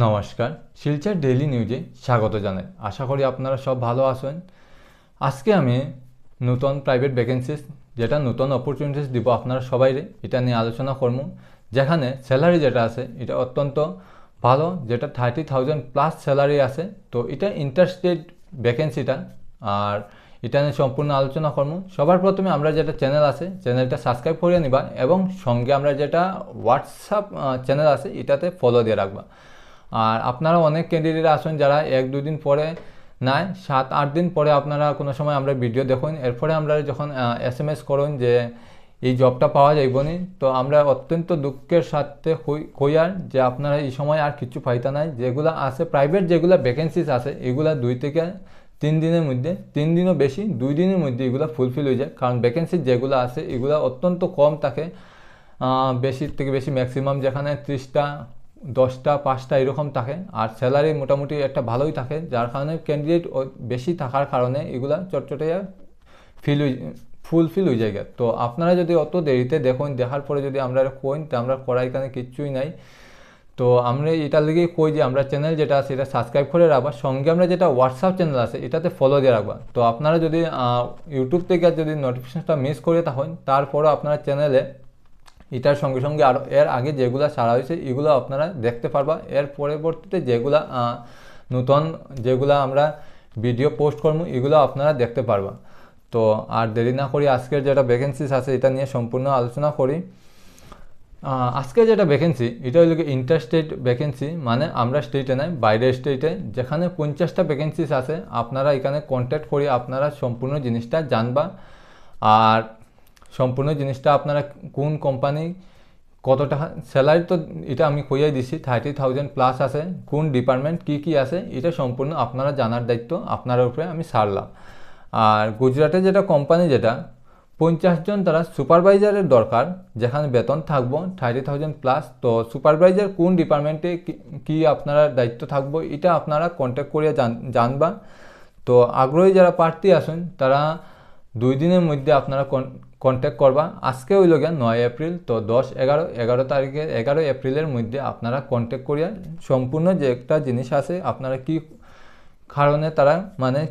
নমস্কার, শিলচর ডেইলি নিউজে স্বাগত জানাই। আশা করি আপনারা সব ভালো আছেন। আজকে আমি নতুন প্রাইভেট ভ্যাকেন্সিস যেটা নতুন অপরচুনিটিস দিব আপনারা সবাইরে, এটা নিয়ে আলোচনা করব। যেখানে স্যালারি যেটা আছে এটা অত্যন্ত ভালো, যেটা 30,000 প্লাস স্যালারি আছে। তো এটা ইন্টারস্টেট ভ্যাকেন্সিটা, আর এটা নিয়ে সম্পূর্ণ আলোচনা করব। সবার প্রথমে আমরা যেটা চ্যানেল আছে চ্যানেলটা সাবস্ক্রাইব করে নিবা, এবং সঙ্গে আমরা যেটা হোয়াটসঅ্যাপ চ্যানেল আছে এটাতে ফলো দিয়ে রাখবা। আর আপনারা অনেক ক্যান্ডিডেট আছেন যারা 1-2 দিন পরে নাই 7-8 দিন পরে আপনারা কোনো সময় আমরা ভিডিও দেখুন, এরপরে আমরা যখন SMS করুন যে এই জবটা পাওয়া যাইবনি, তো আমরা অত্যন্ত দুঃখের সাথে কইয়ার যে আপনারা এই সময় আর কিছু পাইতা নাই। যেগুলো আছে প্রাইভেট যেগুলো ভ্যাকেন্সিস আছে এগুলা 2 থেকে 3 দিনের মধ্যে, 3 দিনও বেশি, 2 দিনের মধ্যে এগুলো ফুলফিল হয়ে যায়। কারণ ভ্যাকেন্সি যেগুলো আছে এগুলো অত্যন্ত কম থাকে, বেশি থেকে বেশি ম্যাক্সিমাম যেখানে 30টা 10টা 5টা এরকম থাকে। আর স্যালারি মোটামুটি একটা ভালোই থাকে, যার কারণে ক্যান্ডিডেট বেশি থাকার কারণে এগুলা চটচটে ফুলফিল হয়ে যায়। তো আপনারা যদি অত দেরিতে দেখুন, দেখার পরে যদি আমরা কইন তো আমরা করার এখানে কিচ্ছুই নাই। তো আমরা এটার লেগে কই যে আমরা চ্যানেল যেটা আছে এটা সাবস্ক্রাইব করে রাখবা, সঙ্গে আমরা যেটা হোয়াটসঅ্যাপ চ্যানেল আছে এটাতে ফলো দিয়ে রাখবা। তো আপনারা যদি ইউটিউব থেকে যদি নোটিফিকেশনটা মিস করে থাকেন, তারপরও আপনারা চ্যানেলে এটার সঙ্গে সঙ্গে আর এর আগে যেগুলো ছাড়া হয়েছে এগুলো আপনারা দেখতে পারবা। এর পরবর্তীতে যেগুলা নতুন যেগুলো আমরা ভিডিও পোস্ট করবো এগুলো আপনারা দেখতে পারবা। তো আর দেরি না করি আজকের যেটা ভ্যাকেন্সিস আছে এটা নিয়ে সম্পূর্ণ আলোচনা করি। আজকে যেটা ভ্যাকেন্সি এটা হলো ইন্টারস্টেট ভ্যাকেন্সি, মানে আমরা স্টেটে নাই বাইরের স্টেটে, যেখানে 50টা ভ্যাকেন্সিস আছে। আপনারা এখানে কন্ট্যাক্ট করে আপনারা সম্পূর্ণ জিনিসটা জানবা। আর সম্পূর্ণ জিনিসটা আপনারা কোন কোম্পানি, কত টাকা স্যালারি, তো এটা আমি কইয়াই দিছি 30,000 প্লাস আছে। কোন ডিপার্টমেন্ট কি আছে এটা সম্পূর্ণ আপনারা জানার দায়িত্ব আপনার উপরে আমি ছাড়লাম। আর গুজরাটে যেটা কোম্পানি যেটা 50 জন তারা সুপারভাইজারের দরকার, যেখানে বেতন থাকবো 30,000 প্লাস। তো সুপারভাইজার কোন ডিপার্টমেন্টে কি আপনারা দায়িত্ব থাকবো এটা আপনারা কন্ট্যাক্ট করিয়া জানবা। তো আগ্রহী যারা প্রার্থী আছেন তারা 2 দিনের মধ্যে আপনারা কন্ট্যাক্ট করবা। আজকে হইল গিয়া 9 এপ্রিল, তো 10-11 তারিখে 11 এপ্রিলের মধ্যে আপনারা কন্ট্যাক্ট করিয়া সম্পূর্ণ যে একটা জিনিস আছে আপনারা কি কারণে তারা মানে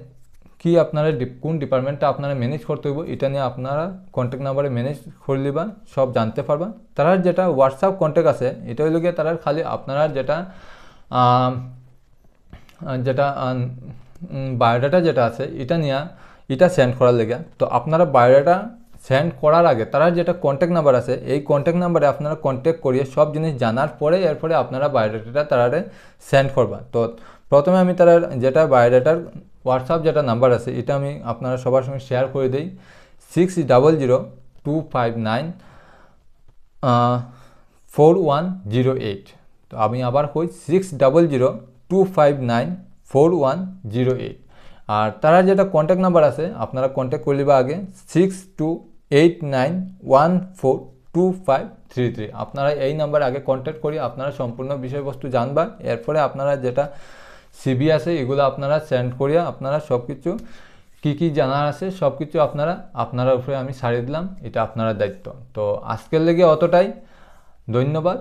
কি আপনারা কোন ডিপার্টমেন্টটা আপনারা ম্যানেজ করতে হইব এটা নিয়ে আপনারা কন্ট্যাক্ট নাম্বারে ম্যানেজ করে নিবা, সব জানতে পারবা। তারা যেটা হোয়াটসঅ্যাপ কন্ট্যাক্ট আছে এটা হইল গিয়ে তারা খালি আপনারা যেটা যেটা বায়োডাটা যেটা আছে এটা নিয়ে এটা সেন্ড করার লেগে। তো আপনারা বায়োডাটা সেন্ড করার আগে তারা যেটা কন্ট্যাক্ট নাম্বার আছে এই কন্ট্যাক্ট নাম্বারে আপনারা কন্ট্যাক্ট করিয়ে সব জিনিস জানার পরে এরপরে আপনারা বায়োডাটাটা তারারে সেন্ড করবা। তো প্রথমে আমি তারা যেটা বায়োডাটার হোয়াটসঅ্যাপ যেটা নাম্বার আছে এটা আমি আপনারা সবার সঙ্গে শেয়ার করে দিই, 6002594108। তো আমি আবার কই 6002594108। আর তারা যেটা কন্ট্যাক্ট নাম্বার আছে আপনারা কন্ট্যাক্ট করে নিবা আগে 6289142533। আপনারা এই নাম্বারে আগে কন্ট্যাক্ট করি আপনারা সম্পূর্ণ বিষয়বস্তু জানবা। এরপরে আপনারা যেটা সিবি আছে এগুলো আপনারা সেন্ড করিয়া আপনারা সব কিছু কী জানার আছে সব কিছু আপনারা উপরে আমি ছাড়িয়ে দিলাম, এটা আপনারা দায়িত্ব। তো আজকের লেগে অতটাই, ধন্যবাদ।